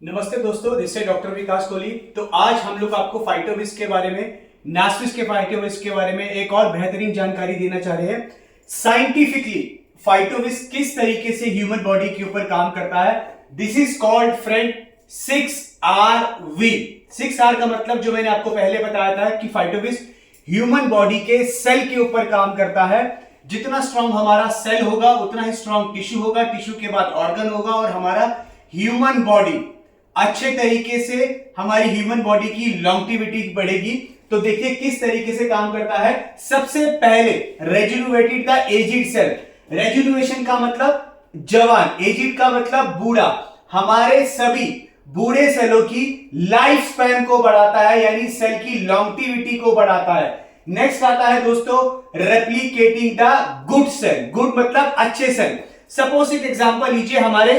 नमस्ते दोस्तों, दिस है डॉक्टर विकास कोहली। तो आज हम लोग आपको फाइटोविस के बारे में, नास्विस के फाइटोविस के बारे में एक और बेहतरीन जानकारी देना चाह रहे हैं। साइंटिफिकली फाइटोविस किस तरीके से ह्यूमन बॉडी के ऊपर काम करता है। This is called friend 6RV। 6R का मतलब जो मैंने आपको पहले बताया था कि फाइटोविस ह्यूमन बॉडी के सेल के ऊपर काम करता है। जितना स्ट्रांग हमारा सेल होगा उतना ही स्ट्रांग टिश्यू होगा, टिश्यू के बाद ऑर्गन होगा और हमारा ह्यूमन बॉडी अच्छे तरीके से, हमारी ह्यूमन बॉडी की लॉन्गेविटी बढ़ेगी। तो देखिए किस तरीके से काम करता है। सबसे पहले रेजुवेटेड द एजिड सेल। रेजुवेशन का मतलब जवान, एजिड का मतलब बूढ़ा। हमारे सभी बूढ़े सेलों की लाइफ स्पैन को बढ़ाता है, यानी सेल की लॉन्गेविटी को बढ़ाता है। नेक्स्ट आता है दोस्तों replicating the good cell. Good मतलब अच्छे सेल। सपोज एक एग्जांपल लीजिए, हमारे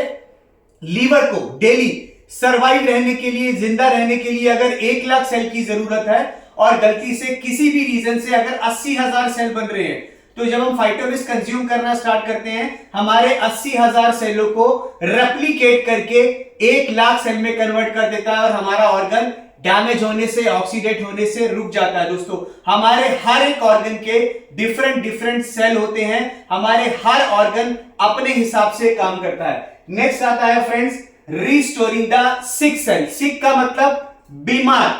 लीवर को डेली सर्वाइव रहने के लिए, जिंदा रहने के लिए अगर 1 लाख सेल की जरूरत है और गलती से किसी भी रीजन से अगर 80,000 सेल बन रहे हैं, तो जब हम फाइटोविस कंज्यूम करना स्टार्ट करते हैं, हमारे 80,000 सेलों को रेप्लिकेट करके 1 लाख सेल में कन्वर्ट कर देता है और हमारा ऑर्गन डैमेज होने से, ऑक्सीडेट होने से रुक जाता है। दोस्तों हमारे हर एक ऑर्गन के डिफरेंट सेल होते हैं। हमारे हर ऑर्गन अपने हिसाब से काम करता है। नेक्स्ट आता है friends restoring the sick cell. Sick का मतलब बीमार।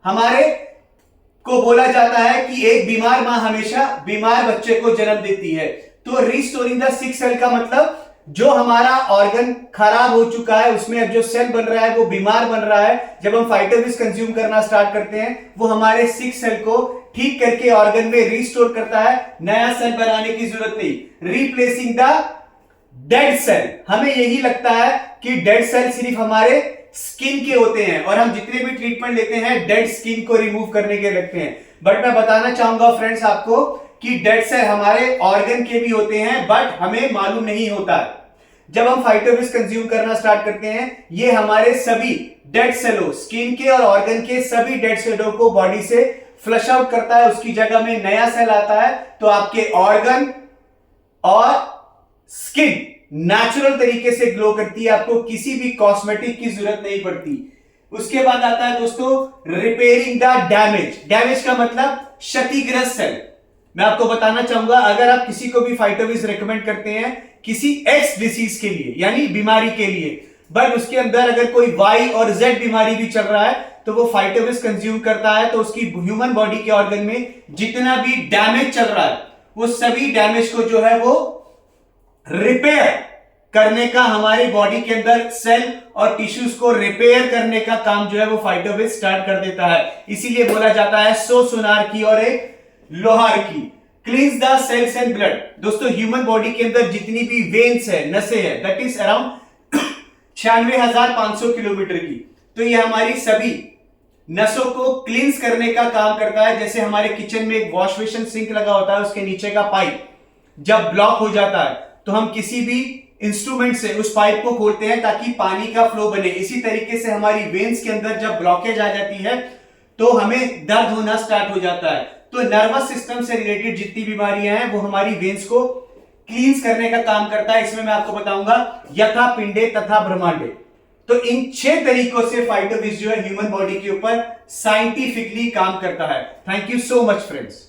हमारे को बोला जाता है कि एक बीमार मां हमेशा बीमार बच्चे को जन्म देती है। तो रिस्टोरिंग द सिक सेल का मतलब जो हमारा ऑर्गन खराब हो चुका है, उसमें अब जो सेल बन रहा है वो बीमार बन रहा है। जब हम फाइटोविस कंज्यूम करना स्टार्ट करते हैं, वो हमारे सिक सेल को ठीक करके ऑर्गन में रिस्टोर करता है। नया सेल बनाने की जरूरत नहीं। Replacing the dead cell. हमें यही लगता है कि डेड सेल सिर्फ हमारे स्किन के होते हैं और हम जितने भी ट्रीटमेंट लेते हैं डेड स्किन को रिमूव करने के लगते हैं। बट मैं बताना चाहूंगा फ्रेंड्स आपको कि डेड सेल हमारे ऑर्गन के भी होते हैं, बट हमें मालूम नहीं होता है। जब हम फाइटोविस कंज्यूम करना स्टार्ट करते हैं, ये हमारे सभी डेड सेलों, स्किन के और ऑर्गन के सभी डेड सेलों को बॉडी से फ्लश आउट करता है। उसकी जगह में नया सेल आता है, तो आपके ऑर्गन और स्किन नेचुरल तरीके से ग्लो करती है। आपको किसी भी कॉस्मेटिक की जरूरत नहीं पड़ती। उसके बाद आता है दोस्तों रिपेयरिंग द डैमेज। डैमेज का मतलब क्षतिग्रस्त सेल। मैं आपको बताना चाहूंगा, अगर आप किसी को भी फाइटोविस रेकमेंड करते हैं किसी एक्स डिसीज के लिए, यानी बीमारी के लिए, बट उसके अंदर अगर कोई वाई और जेड बीमारी भी चल रहा है, तो वो फाइटोविस कंज्यूम करता है, तो उसकी ह्यूमन बॉडी के ऑर्गन में जितना भी डैमेज चल रहा है, वो सभी डैमेज को जो है वो रिपेयर करने का, हमारी बॉडी के अंदर सेल और टिश्यूज को रिपेयर करने का काम जो है वो फाइटोविस स्टार्ट कर देता है। इसीलिए बोला जाता है 100 सुनार की और एक लोहार की। Cleans the cells and blood. दोस्तों ह्यूमन बॉडी के अंदर जितनी भी वेन्स है, नसें है, दैट इज अराउंड 96,500 किलोमीटर की। तो ये हमारी सभी नसों को क्लींस करने का काम करता है। जैसे हमारे किचन में एक वॉश बेसिन सिंक लगा होता है, उसके नीचे का पाइप जब ब्लॉक हो जाता है तो हम किसी भी इंस्ट्रूमेंट से उस पाइप को खोलते हैं ताकि पानी का फ्लो बने। इसी तरीके से हमारी वेन्स के अंदर जब ब्लॉकेज आ जाती है तो हमें दर्द होना स्टार्ट हो जाता है। तो नर्वस सिस्टम से रिलेटेड जितनी बीमारियां हैं वो हमारी वेन्स को क्लींस करने का काम करता है। इसमें मैं आपको बताऊंगा यथा पिंडे तथा ब्रह्मांडे। तो इन 6 तरीकों से फाइटोविस जो है ह्यूमन बॉडी के ऊपर साइंटिफिकली काम करता है। Thank you so much friends.